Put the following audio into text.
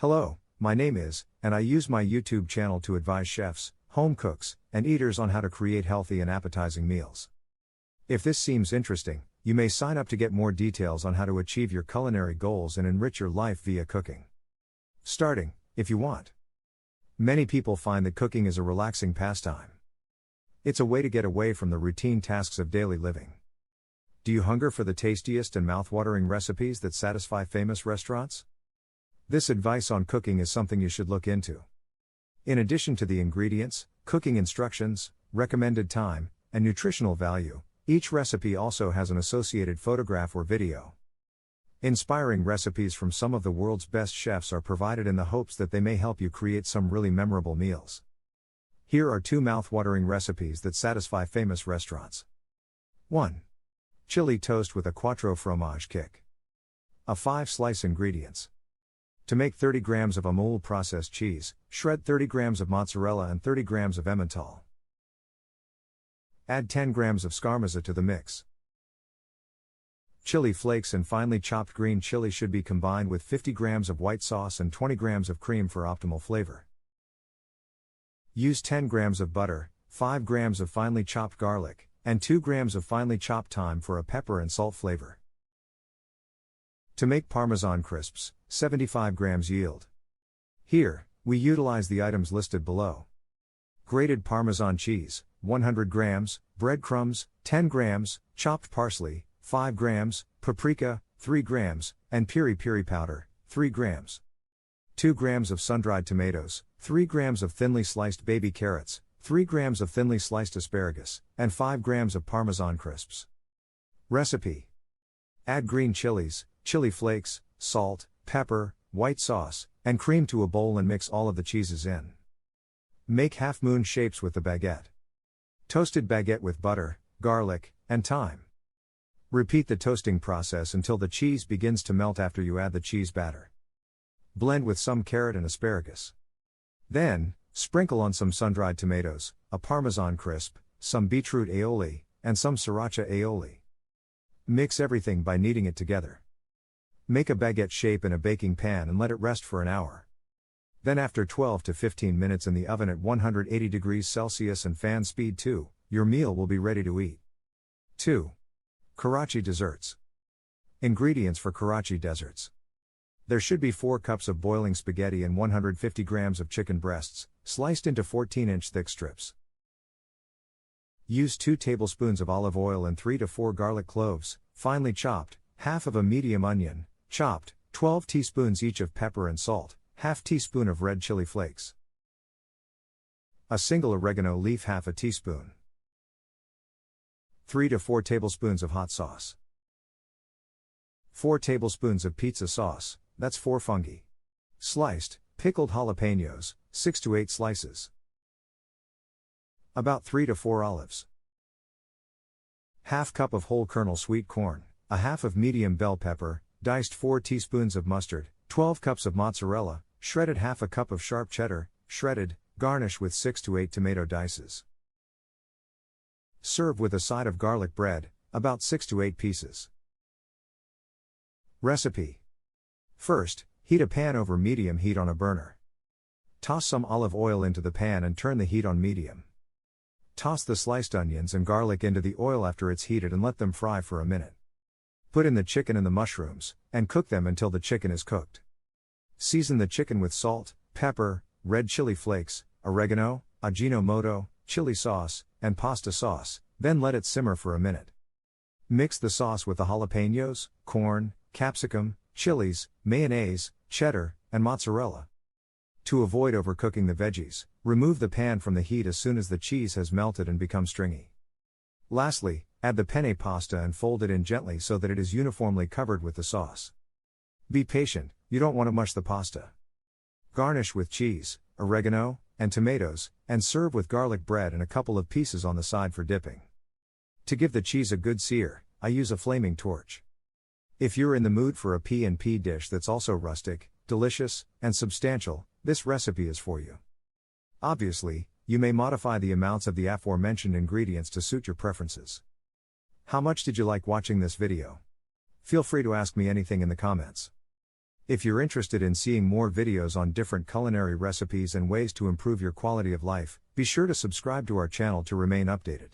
Hello, my name is, and I use my YouTube channel to advise chefs, home cooks, and eaters on how to create healthy and appetizing meals. If this seems interesting, you may sign up to get more details on how to achieve your culinary goals and enrich your life via cooking. Starting, if you want. Many people find that cooking is a relaxing pastime. It's a way to get away from the routine tasks of daily living. Do you hunger for the tastiest and mouthwatering recipes that satisfy famous restaurants? This advice on cooking is something you should look into. In addition to the ingredients, cooking instructions, recommended time, and nutritional value, each recipe also has an associated photograph or video. Inspiring recipes from some of the world's best chefs are provided in the hopes that they may help you create some really memorable meals. Here are 2 mouth-watering recipes that satisfy famous restaurants. 1. Chili toast with a quattro fromage kick. A 5-slice ingredients. To make 30 grams of Amul processed cheese, shred 30 grams of mozzarella and 30 grams of Emmental. Add 10 grams of scarmazza to the mix. Chili flakes and finely chopped green chili should be combined with 50 grams of white sauce and 20 grams of cream for optimal flavor. Use 10 grams of butter, 5 grams of finely chopped garlic, and 2 grams of finely chopped thyme for a pepper and salt flavor. To make Parmesan crisps, 75 grams yield. Here, we utilize the items listed below. Grated Parmesan cheese, 100 grams, breadcrumbs, 10 grams, chopped parsley, 5 grams, paprika, 3 grams, and piri-piri powder, 3 grams. 2 grams of sun-dried tomatoes, 3 grams of thinly sliced baby carrots, 3 grams of thinly sliced asparagus, and 5 grams of Parmesan crisps. Recipe. Add green chilies, chili flakes, salt, pepper, white sauce, and cream to a bowl and mix all of the cheeses in. Make half-moon shapes with the baguette. Toasted baguette with butter, garlic, and thyme. Repeat the toasting process until the cheese begins to melt after you add the cheese batter. Blend with some carrot and asparagus. Then, sprinkle on some sun-dried tomatoes, a Parmesan crisp, some beetroot aioli, and some sriracha aioli. Mix everything by kneading it together. Make a baguette shape in a baking pan and let it rest for an hour. Then after 12 to 15 minutes in the oven at 180 degrees Celsius and fan speed 2, your meal will be ready to eat. 2. Karachi desserts. Ingredients for Karachi desserts. There should be 4 cups of boiling spaghetti and 150 grams of chicken breasts, sliced into 14-inch thick strips. Use 2 tablespoons of olive oil and 3 to 4 garlic cloves, finely chopped, half of a medium onion, chopped, 12 teaspoons each of pepper and salt, half teaspoon of red chili flakes. A single oregano leaf, half a teaspoon. 3 to 4 tablespoons of hot sauce. 4 tablespoons of pizza sauce, that's 4 fungi. Sliced, pickled jalapenos, 6 to 8 slices. About 3 to 4 olives. Half cup of whole kernel sweet corn, a half of medium bell pepper, diced 4 teaspoons of mustard, 12 cups of mozzarella, shredded half a cup of sharp cheddar, shredded, garnish with 6 to 8 tomato dices. Serve with a side of garlic bread, about 6 to 8 pieces. Recipe. First, heat a pan over medium heat on a burner. Toss some olive oil into the pan and turn the heat on medium. Toss the sliced onions and garlic into the oil after it's heated and let them fry for a minute. Put in the chicken and the mushrooms, and cook them until the chicken is cooked. Season the chicken with salt, pepper, red chili flakes, oregano, ajinomoto, chili sauce, and pasta sauce, then let it simmer for a minute. Mix the sauce with the jalapenos, corn, capsicum, chilies, mayonnaise, cheddar, and mozzarella. To avoid overcooking the veggies, remove the pan from the heat as soon as the cheese has melted and become stringy. Lastly, add the penne pasta and fold it in gently so that it is uniformly covered with the sauce. Be patient, you don't want to mush the pasta. Garnish with cheese, oregano, and tomatoes, and serve with garlic bread and a couple of pieces on the side for dipping. To give the cheese a good sear, I use a flaming torch. If you're in the mood for a P&P dish that's also rustic, delicious, and substantial, this recipe is for you. Obviously, you may modify the amounts of the aforementioned ingredients to suit your preferences. How much did you like watching this video? Feel free to ask me anything in the comments. If you're interested in seeing more videos on different culinary recipes and ways to improve your quality of life, be sure to subscribe to our channel to remain updated.